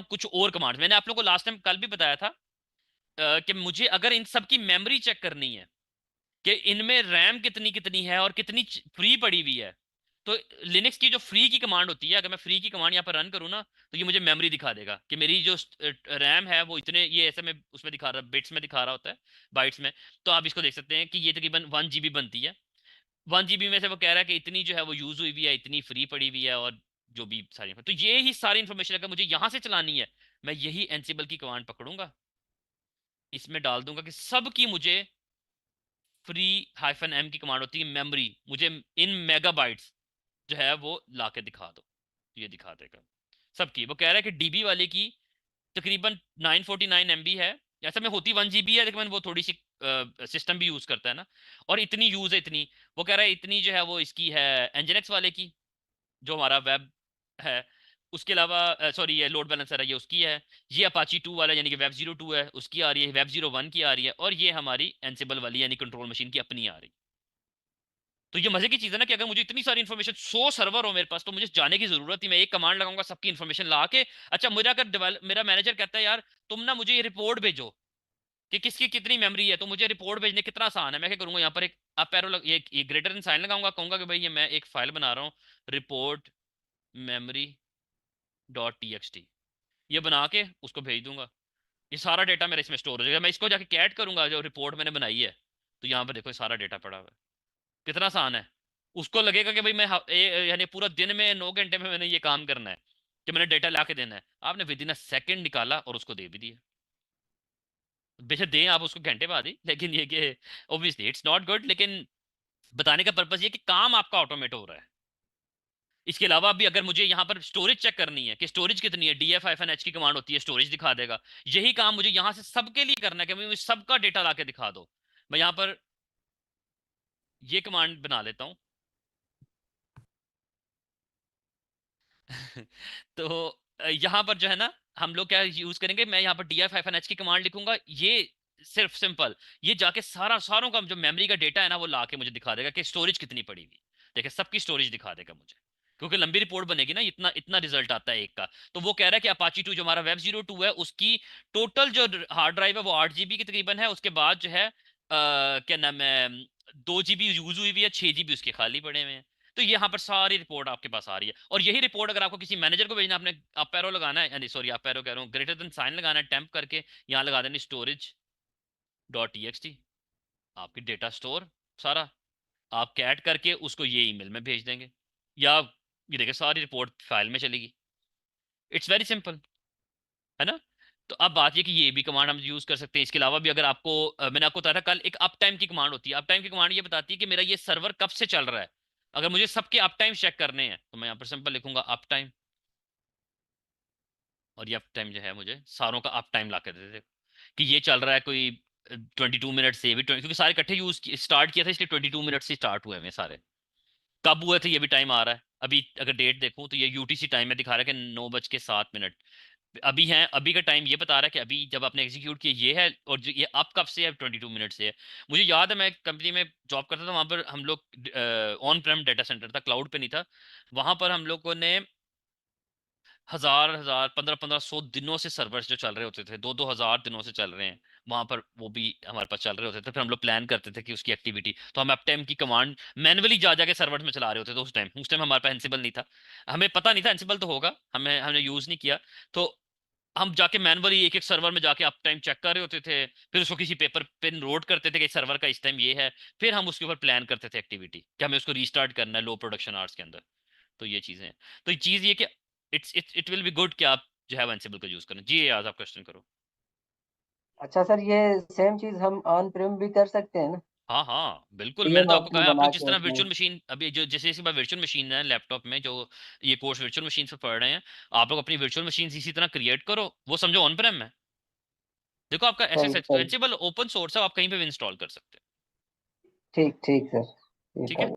हम कुछ और कमांड, मैंने आप लोगों को लास्ट टाइम कल भी बताया था कि मुझे अगर इन सब की मेमोरी चेक करनी है कि इनमें रैम कितनी कितनी है और कितनी फ्री पड़ी हुई है, तो लिनक्स की जो फ्री की कमांड होती है, अगर मैं फ्री की कमांड यहाँ पर रन करूँ ना, तो ये मुझे मेमोरी दिखा देगा कि मेरी जो रैम है वो इतने, ये ऐसे में उसमें दिखा रहा, बिट्स में दिखा रहा होता है, बाइट्स में। तो आप इसको देख सकते हैं कि ये तकरीबन 1 GB बनती है। 1 GB में से वो कह रहा है कि इतनी जो है वो यूज हुई हुई है, इतनी फ्री पड़ी हुई है, और जो भी सारी, तो ये ही सारी इन्फॉर्मेशन अगर मुझे यहाँ से चलानी है, मैं यही एनसिबल की कमांड पकड़ूंगा, इसमें डाल दूंगा कि सब की मुझे फ्री -m की कमांड होती है, मेमोरी मुझे इन मेगाबाइट्स जो है वो ला के दिखा दो, ये दिखा देगा सबकी। वो कह रहा है कि डीबी वाले की तकरीबन 949 MB है, ऐसा में होती 1 GB है, लेकिन वो थोड़ी सी सिस्टम भी यूज करता है ना, और इतनी यूज है इतनी, वो कह रहा है इतनी जो है वो इसकी है एनजिनक्स वाले की, जो हमारा वेब है। उसके अलावा सॉरी ये लोड बैलेंसर है, ये उसकी है। ये अपाची 2 वाला यानी कि वेब 02 है, उसकी आ रही है, वेब 01 की आ रही है, और ये हमारी एनसिबल वाली यानी कंट्रोल मशीन की अपनी आ रही है। तो ये मजे की चीज है ना कि अगर मुझे इतनी सारी इन्फॉर्मेशन, 100 सर्वर हो मेरे पास, तो मुझे जाने की जरूरत ही, मैं एक कमांड लगाऊंगा सबकी इन्फॉर्मेशन ला के। अच्छा, मुझे अगर मेरा मैनेजर कहता है यार तुम ना मुझे ये रिपोर्ट भेजो कि किसकी कितनी मेमोरी है, तो मुझे रिपोर्ट भेजने कितना आसान है, मैं क्या करूंगा, यहाँ पर एक अप एरो ये ग्रेटर इन साइन लगाऊंगा, कहूंगा कि भाई ये मैं एक फाइल बना रहा हूँ, रिपोर्ट मेमोरी डॉट टी, ये बना के उसको भेज दूंगा। ये सारा डेटा मेरे इसमें स्टोर हो जाएगा, मैं इसको जाके कैट करूंगा जो रिपोर्ट मैंने बनाई है, तो यहाँ पर देखो ये सारा डेटा पड़ा हुआ है, कितना आसान है। उसको लगेगा कि भाई मैं यानी पूरा दिन में 9 घंटे में मैंने ये काम करना है कि मैंने डेटा ला के देना है, आपने विद इन अ सेकंड निकाला और उसको दे भी दिया। बेशक दें आप उसको घंटे बाद ही, लेकिन ये कि ऑब्वियसली इट्स नॉट गुड, लेकिन बताने का पर्पज ये कि काम आपका ऑटोमेट हो रहा है। इसके अलावा भी अगर मुझे यहाँ पर स्टोरेज चेक करनी है कि स्टोरेज कितनी है, df-h की कमांड होती है, स्टोरेज दिखा देगा। यही काम मुझे यहाँ से सबके लिए करना है कि मुझे सबका डेटा ला के दिखा दो। मैं यहाँ पर ये कमांड बना लेता हूँ। तो यहाँ पर जो है ना, हम लोग क्या यूज करेंगे, मैं यहाँ पर df-h की कमांड लिखूंगा, ये सिर्फ सिंपल, ये जाके सारों का जो मेमोरी का डेटा है ना वो ला के मुझे दिखा देगा कि स्टोरेज कितनी पड़ी हुई। देखिए सबकी स्टोरेज दिखा देगा मुझे, क्योंकि लंबी रिपोर्ट बनेगी ना, इतना इतना रिजल्ट आता है एक का। तो वो कह रहा है कि अपाची 2 जो हमारा वेब 02 है, उसकी टोटल जो हार्ड ड्राइव है वो 8 GB की तकरीबन है। उसके बाद जो है क्या नाम है, 2 GB यूज हुई हुई है, 6 GB उसके खाली पड़े हुए हैं। तो यहाँ पर सारी रिपोर्ट आपके पास आ रही है, और यही रिपोर्ट अगर आपको किसी मैनेजर को भेजना, आपने अप एरो लगाना है, यानी सॉरी अप एरो कह रहा हूँ, ग्रेटर देन साइन लगाना है, टेम्प करके यहाँ लगा देनी स्टोरेज डॉट टी, आपकी डेटा स्टोर सारा, आप कैट करके उसको ये ईमेल में भेज देंगे, या ये देखिए सारी रिपोर्ट फाइल में चलेगी। इट्स वेरी सिंपल, है ना। तो अब बात ये कि ये भी कमांड हम यूज कर सकते हैं। इसके अलावा भी अगर आपको मैंने आपको बताया था कल, एक अप टाइम की कमांड होती है। अप टाइम की कमांड ये बताती है कि मेरा ये सर्वर कब से चल रहा है। अगर मुझे सबके अप टाइम चेक करने हैं तो मैं यहाँ पर सिंपल लिखूंगा अप टाइम, और ये अप टाइम जो है मुझे सारों का अप टाइम ला कर दे दे कि ये चल रहा है कोई 22 मिनट से भी, क्योंकि सारे इकट्ठे यूज स्टार्ट किया था, इसलिए 22 मिनट से स्टार्ट हुए हैं सारे। कब हुए थे ये भी टाइम आ रहा है। अभी अगर डेट देखूं तो ये यूटीसी टाइम में दिखा रहा है कि 9:07 अभी है। अभी का टाइम ये बता रहा है कि अभी जब आपने एग्जीक्यूट किया ये है, और जो ये अब कब से है, 22 मिनट से है। मुझे याद है मैं कंपनी में जॉब करता था, वहां पर हम लोग ऑन प्रेम डाटा सेंटर था, क्लाउड पे नहीं था। वहां पर हम लोगों ने हजार हजार 1500 दिनों से सर्वर्स जो चल रहे होते थे, 2-2 हजार दिनों से चल रहे हैं वहां पर, वो भी हमारे पास चल रहे होते थे। फिर हम लोग प्लान करते थे कि उसकी एक्टिविटी, तो हम अप टाइम की कमांड मैनुअली जा जाके सर्वर में चला रहे होते थे। उस टाइम हमारे पास एंसिबल नहीं था, हमें पता नहीं था एंसिबल तो होगा, हमें हमने यूज नहीं किया। तो हम जाके मैनुअली एक एक सर्वर में जाके अप टाइम चेक कर रहे होते थे, फिर उसको किसी पेपर पे नोट करते थे कि सर्वर का इस टाइम ये है। फिर हम उसके ऊपर प्लान करते थे एक्टिविटी कि हमें उसको रीस्टार्ट करना है लो प्रोडक्शन आवर्स के अंदर। तो ये चीजें हैं। तो ये चीज ये कि इट विल बी गुड कि आप जो है एंसिबल का यूज करें। जी आज आप क्वेश्चन करो। अच्छा सर, ये सेम चीज हम ऑन प्रेम भी कर सकते हैं ना? हाँ हाँ बिल्कुल, मैंने पीएम तो आपको कहा ऑप्शन है, आप बना लोग जिस के तरह उसमें। वर्चुअल मशीन अभी जो जैसे इसी बार वर्चुअल मशीन है लैपटॉप में, जो ये कोर्स वर्चुअल मशीन पे पढ़ रहे हैं, आप लोग अपनी वर्चुअल मशीन इसी तरह क्रिएट करो, वो समझो ऑन प्रेम है। देखो आपका एस एस सही सही। एंसिबल ओपन सोर्स है, आप कहीं पे भी इंस्टॉल कर सकते हैं। ठीक ठीक सर, ये ठीक है। कर